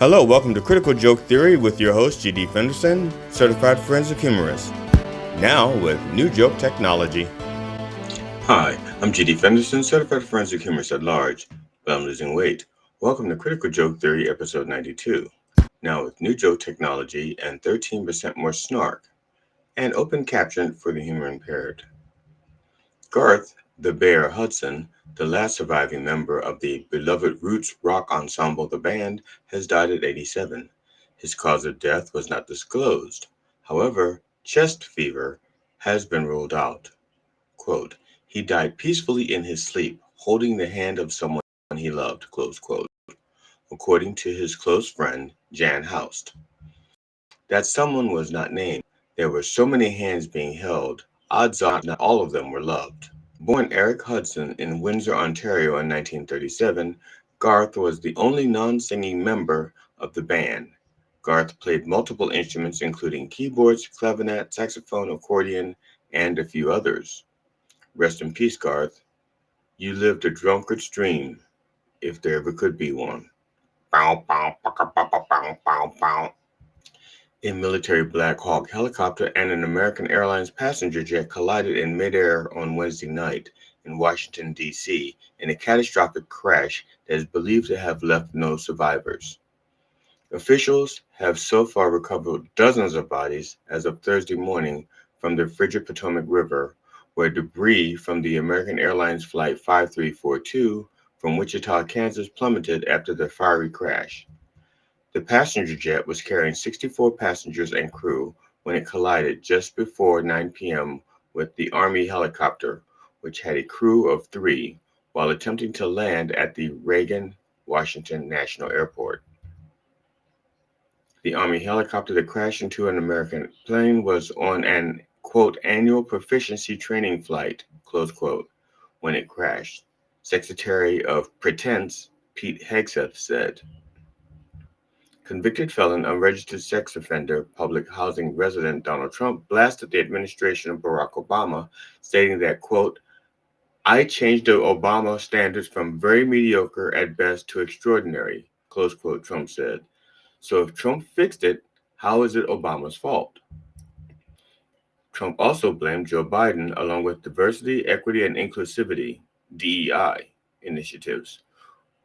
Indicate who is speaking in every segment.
Speaker 1: Hello, welcome to Critical Joke Theory with your host, G.D. Fenderson, Certified Forensic Humorist. Now with new joke technology.
Speaker 2: Hi, I'm G.D. Fenderson, Certified Forensic Humorist at Large, but I'm losing weight. Welcome to Critical Joke Theory, Episode 92. Now with new joke technology and 13% more snark, and open caption for the humor impaired. Garth, the Bear Hudson, the last surviving member of the beloved roots rock ensemble The Band, has died at 87. His cause of death was not disclosed. However, chest fever has been ruled out. Quote, he died peacefully in his sleep, holding the hand of someone he loved, close quote, according to his close friend, Jan Houst. That someone was not named. There were so many hands being held, odds are not all of them were loved. Born Eric Hudson in Windsor, Ontario in 1937, Garth was the only non-singing member of the band. Garth played multiple instruments including keyboards, clavinet, saxophone, accordion, and a few others. Rest in peace, Garth. You lived a drunkard's dream, if there ever could be one. Bow, bow, bow, bow, bow, bow, bow, bow. A military Black Hawk helicopter and an American Airlines passenger jet collided in midair on Wednesday night in Washington, D.C., in a catastrophic crash that is believed to have left no survivors. Officials have so far recovered dozens of bodies as of Thursday morning from the frigid Potomac River, where debris from the American Airlines Flight 5342 from Wichita, Kansas plummeted after the fiery crash. The passenger jet was carrying 64 passengers and crew when it collided just before 9 p.m. with the Army helicopter, which had a crew of 3, while attempting to land at the Reagan, Washington National Airport. The Army helicopter that crashed into an American plane was on an, quote, annual proficiency training flight, close quote, when it crashed. Secretary of Pretense Pete Hegseth said. Convicted felon, unregistered sex offender, public housing resident Donald Trump blasted the administration of Barack Obama, stating that, quote, I changed the Obama standards from very mediocre at best to extraordinary, close quote, Trump said. So if Trump fixed it, how is it Obama's fault? Trump also blamed Joe Biden, along with diversity, equity, and inclusivity (DEI) initiatives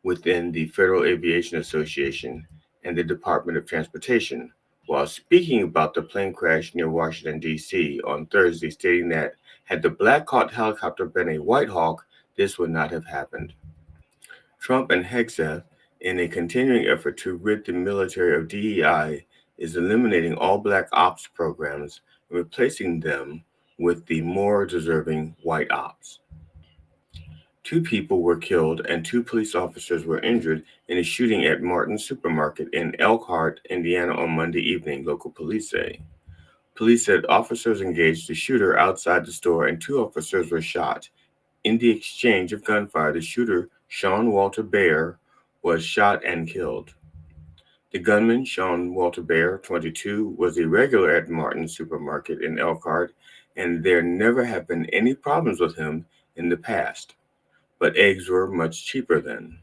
Speaker 2: within the Federal Aviation Association and the Department of Transportation, while speaking about the plane crash near Washington, D.C. on Thursday, stating that had the Black Hawk helicopter been a White Hawk, this would not have happened. Trump and Hegseth, in a continuing effort to rid the military of DEI, is eliminating all black ops programs and replacing them with the more deserving white ops. 2 people were killed and 2 police officers were injured in a shooting at Martin's Supermarket in Elkhart, Indiana on Monday evening, local police say. Police said officers engaged the shooter outside the store and 2 officers were shot. In the exchange of gunfire, the shooter, Sean Walter Bear, was shot and killed. The gunman, Sean Walter Bear, 22, was a regular at Martin's Supermarket in Elkhart, and there never have been any problems with him in the past, but eggs were much cheaper then.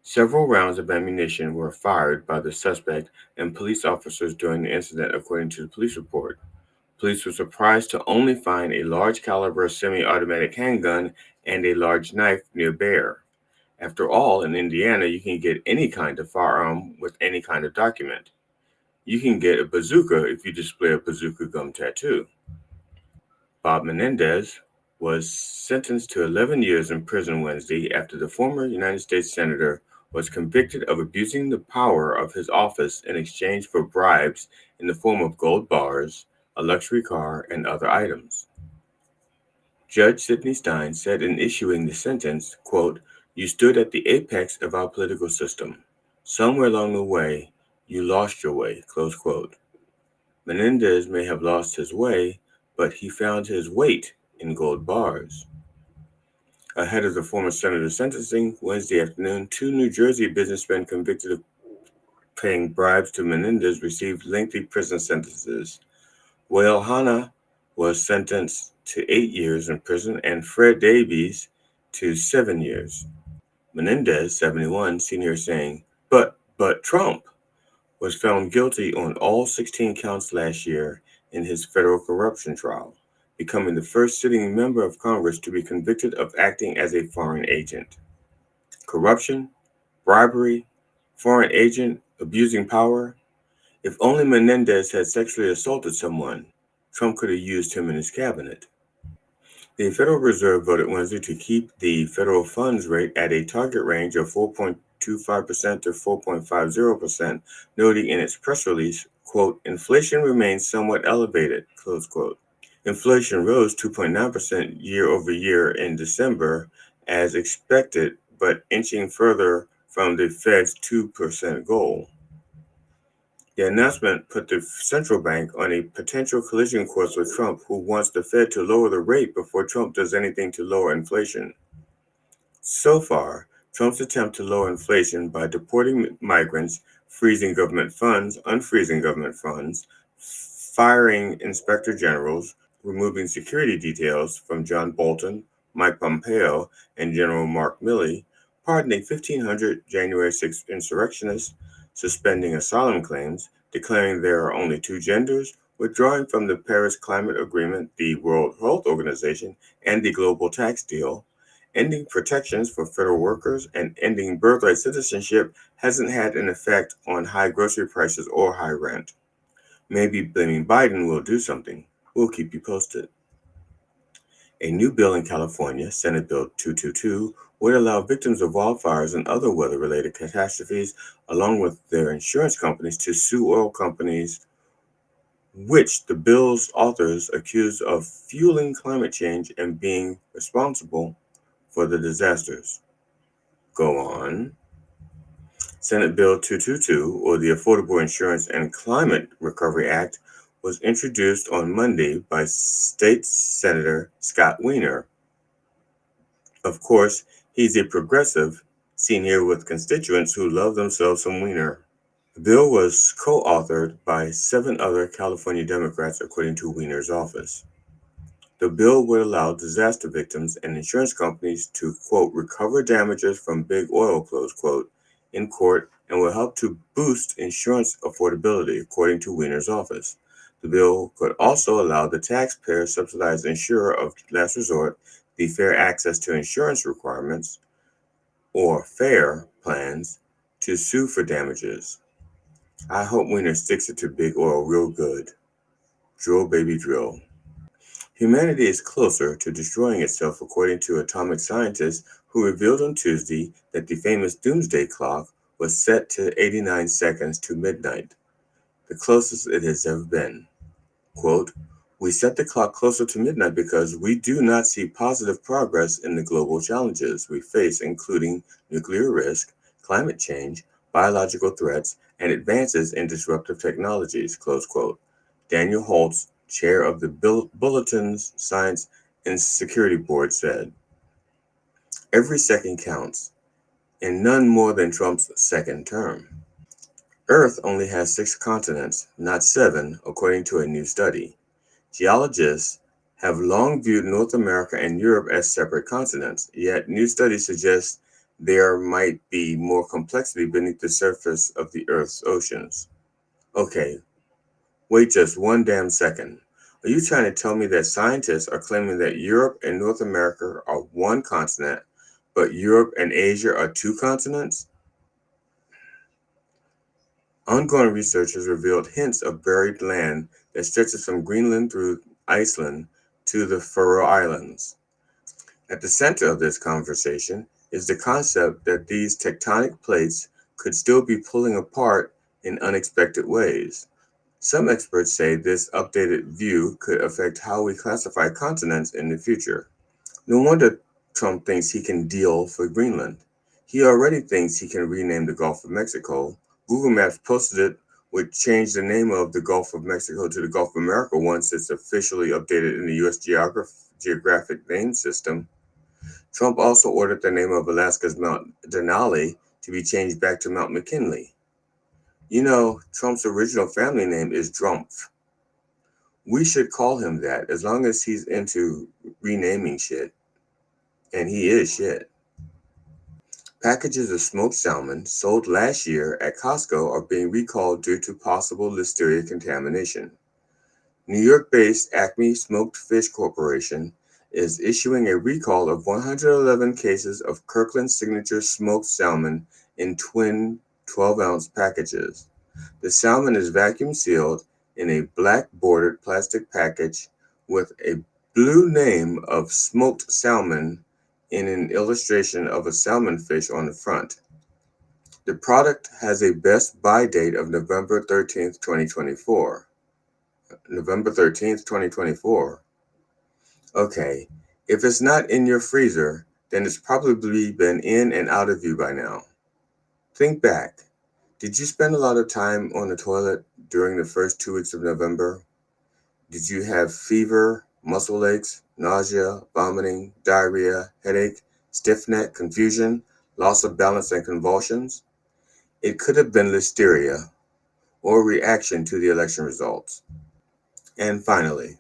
Speaker 2: Several rounds of ammunition were fired by the suspect and police officers during the incident, according to the police report. Police were surprised to only find a large caliber semi-automatic handgun and a large knife near Bear. After all, in Indiana, you can get any kind of firearm with any kind of document. You can get a bazooka if you display a bazooka gum tattoo. Bob Menendez was sentenced to 11 years in prison Wednesday after the former United States Senator was convicted of abusing the power of his office in exchange for bribes in the form of gold bars, a luxury car, and other items. Judge Sidney Stein said in issuing the sentence, quote, you stood at the apex of our political system. Somewhere along the way, you lost your way, close quote. Menendez may have lost his way, but he found his weight in gold bars. Ahead of the former senator's sentencing Wednesday afternoon, 2 New Jersey businessmen convicted of paying bribes to Menendez received lengthy prison sentences. Wael Hanna was sentenced to 8 years in prison and Fred Davies to 7 years. Menendez, 71, seen her saying, but But Trump was found guilty on all 16 counts last year in his federal corruption trial, becoming the first sitting member of Congress to be convicted of acting as a foreign agent. Corruption, bribery, foreign agent, abusing power. If only Menendez had sexually assaulted someone, Trump could have used him in his cabinet. The Federal Reserve voted Wednesday to keep the federal funds rate at a target range of 4.25% to 4.50%, noting in its press release, quote, inflation remains somewhat elevated, close quote. Inflation rose 2.9% year over year in December, as expected, but inching further from the Fed's 2% goal. The announcement put the central bank on a potential collision course with Trump, who wants the Fed to lower the rate before Trump does anything to lower inflation. So far, Trump's attempt to lower inflation by deporting migrants, freezing government funds, unfreezing government funds, firing inspector generals, removing security details from John Bolton, Mike Pompeo, and General Mark Milley, pardoning 1,500 January 6th insurrectionists, suspending asylum claims, declaring there are only two genders, withdrawing from the Paris Climate Agreement, the World Health Organization, and the global tax deal, ending protections for federal workers, and ending birthright citizenship hasn't had an effect on high grocery prices or high rent. Maybe blaming Biden will do something. We'll keep you posted. A new bill in California, Senate Bill 222, would allow victims of wildfires and other weather-related catastrophes, along with their insurance companies, to sue oil companies, which the bill's authors accuse of fueling climate change and being responsible for the disasters. Go on. Senate Bill 222, or the Affordable Insurance and Climate Recovery Act, was introduced on Monday by State Senator Scott Wiener. Of course, he's a progressive, seen here with constituents who love themselves some Wiener. The bill was co-authored by 7 other California Democrats, according to Wiener's office. The bill would allow disaster victims and insurance companies to, quote, recover damages from big oil, close quote, in court, and will help to boost insurance affordability, according to Wiener's office. The bill could also allow the taxpayer-subsidized insurer of last resort the Fair Access to Insurance Requirements, or FAIR plans, to sue for damages. I hope Wiener sticks it to big oil real good. Drill, baby, drill. Humanity is closer to destroying itself, according to atomic scientists who revealed on Tuesday that the famous doomsday clock was set to 89 seconds to midnight, the closest it has ever been. Quote, we set the clock closer to midnight because we do not see positive progress in the global challenges we face, including nuclear risk, climate change, biological threats, and advances in disruptive technologies, close quote. Daniel Holtz, chair of the Bulletin's Science and Security Board, said, every second counts, and none more than Trump's second term. Earth only has 6 continents, not 7, according to a new study. Geologists have long viewed North America and Europe as separate continents, yet new studies suggest there might be more complexity beneath the surface of the Earth's oceans. Okay, wait just one damn second. Are you trying to tell me that scientists are claiming that Europe and North America are one continent, but Europe and Asia are 2 continents? Ongoing research has revealed hints of buried land that stretches from Greenland through Iceland to the Faroe Islands. At the center of this conversation is the concept that these tectonic plates could still be pulling apart in unexpected ways. Some experts say this updated view could affect how we classify continents in the future. No wonder Trump thinks he can deal for Greenland. He already thinks he can rename the Gulf of Mexico. Google Maps posted it would change the name of the Gulf of Mexico to the Gulf of America once it's officially updated in the U.S. geographic name system. Trump also ordered the name of Alaska's Mount Denali to be changed back to Mount McKinley. You know, Trump's original family name is Drumpf. We should call him that as long as he's into renaming shit. And he is shit. Packages of smoked salmon sold last year at Costco are being recalled due to possible Listeria contamination. New York-based Acme Smoked Fish Corporation is issuing a recall of 111 cases of Kirkland Signature smoked salmon in twin 12-ounce packages. The salmon is vacuum sealed in a black bordered plastic package with a blue name of smoked salmon in an illustration of a salmon fish on the front. The product has a best buy date of November 13th, 2024. November 13th, 2024. Okay, if it's not in your freezer, then it's probably been in and out of you by now. Think back. Did you spend a lot of time on the toilet during the first 2 weeks of November? Did you have fever, muscle aches, nausea, vomiting, diarrhea, headache, stiff neck, confusion, loss of balance, and convulsions? It could have been listeria or reaction to the election results. And finally,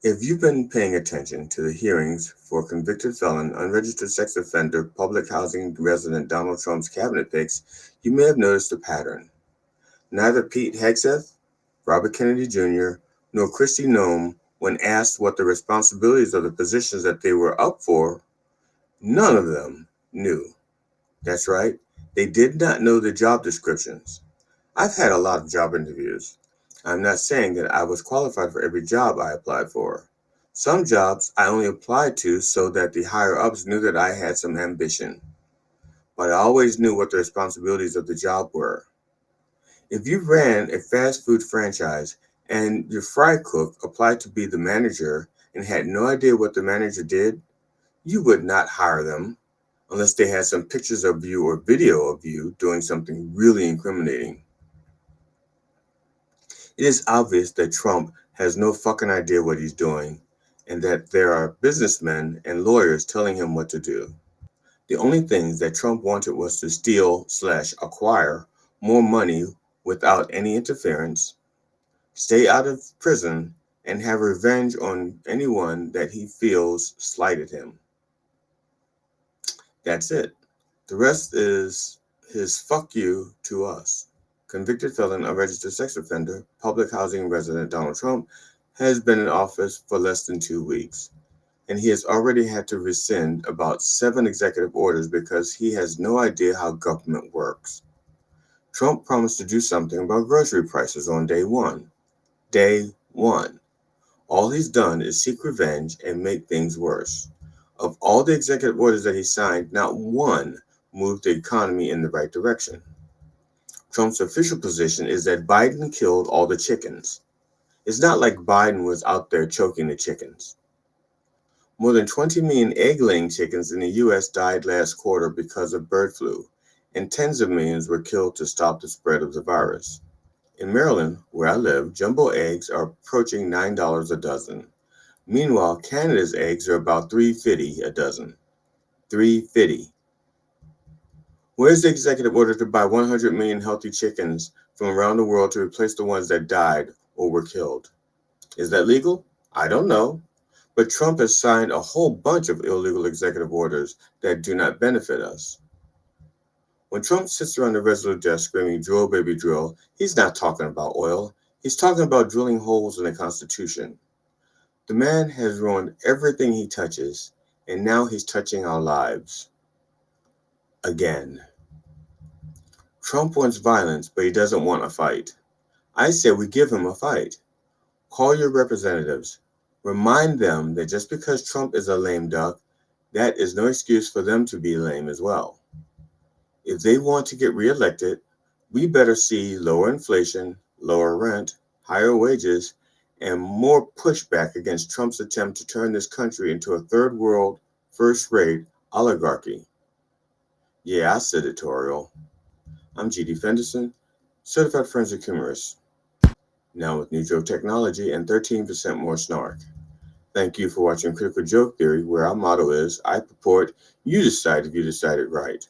Speaker 2: if you've been paying attention to the hearings for convicted felon, unregistered sex offender, public housing resident Donald Trump's cabinet picks, you may have noticed a pattern. Neither Pete Hegseth, Robert Kennedy Jr., nor Kristi Noem, when asked what the responsibilities of the positions that they were up for, none of them knew. That's right, they did not know the job descriptions. I've had a lot of job interviews. I'm not saying that I was qualified for every job I applied for. Some jobs I only applied to so that the higher ups knew that I had some ambition. But I always knew what the responsibilities of the job were. If you ran a fast food franchise and your fry cook applied to be the manager and had no idea what the manager did, you would not hire them unless they had some pictures of you or video of you doing something really incriminating. It is obvious that Trump has no fucking idea what he's doing and that there are businessmen and lawyers telling him what to do. The only things that Trump wanted was to steal/acquire more money without any interference, stay out of prison, and have revenge on anyone that he feels slighted him. That's it. The rest is his fuck you to us. Convicted felon, unregistered sex offender, public housing resident Donald Trump has been in office for less than 2 weeks, and he has already had to rescind about 7 executive orders because he has no idea how government works. Trump promised to do something about grocery prices on day one. Day one. All he's done is seek revenge and make things worse. Of all the executive orders that he signed, not one moved the economy in the right direction. Trump's official position is that Biden killed all the chickens. It's not like Biden was out there choking the chickens. More than 20 million egg-laying chickens in the U.S. died last quarter because of bird flu, and tens of millions were killed to stop the spread of the virus. In Maryland, where I live, jumbo eggs are approaching $9 a dozen. Meanwhile, Canada's eggs are about $3.50 a dozen. $3.50. Where's the executive order to buy 100 million healthy chickens from around the world to replace the ones that died or were killed? Is that legal? I don't know. But Trump has signed a whole bunch of illegal executive orders that do not benefit us. When Trump sits around the Resolute desk screaming, "Drill, baby, drill," he's not talking about oil. He's talking about drilling holes in the Constitution. The man has ruined everything he touches, and now he's touching our lives. Again. Trump wants violence, but he doesn't want a fight. I say we give him a fight. Call your representatives. Remind them that just because Trump is a lame duck, that is no excuse for them to be lame as well. If they want to get reelected, we better see lower inflation, lower rent, higher wages, and more pushback against Trump's attempt to turn this country into a third world, first-rate oligarchy. Yeah, I Said-It-Torial. I'm G.D. Fenderson, certified forensic humorist, now with new joke technology and 13% more snark. Thank you for watching Critical Joke Theory, where our motto is, I purport, you decide if you decided right.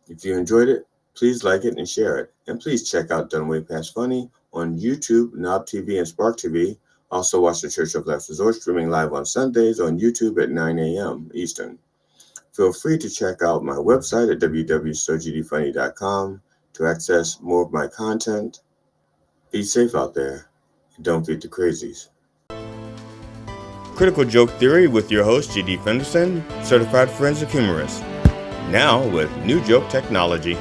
Speaker 2: If you enjoyed it, please like it and share it. And please check out Done Way Past Funny on YouTube, Knob TV, and Spark TV. Also watch the Church of Last Resort streaming live on Sundays on YouTube at 9 a.m. Eastern. Feel free to check out my website at www.sogdfunny.com to access more of my content. Be safe out there and don't feed the crazies.
Speaker 1: Critical Joke Theory with your host, GD Fenderson, certified forensic humorist. Now with new joke technology.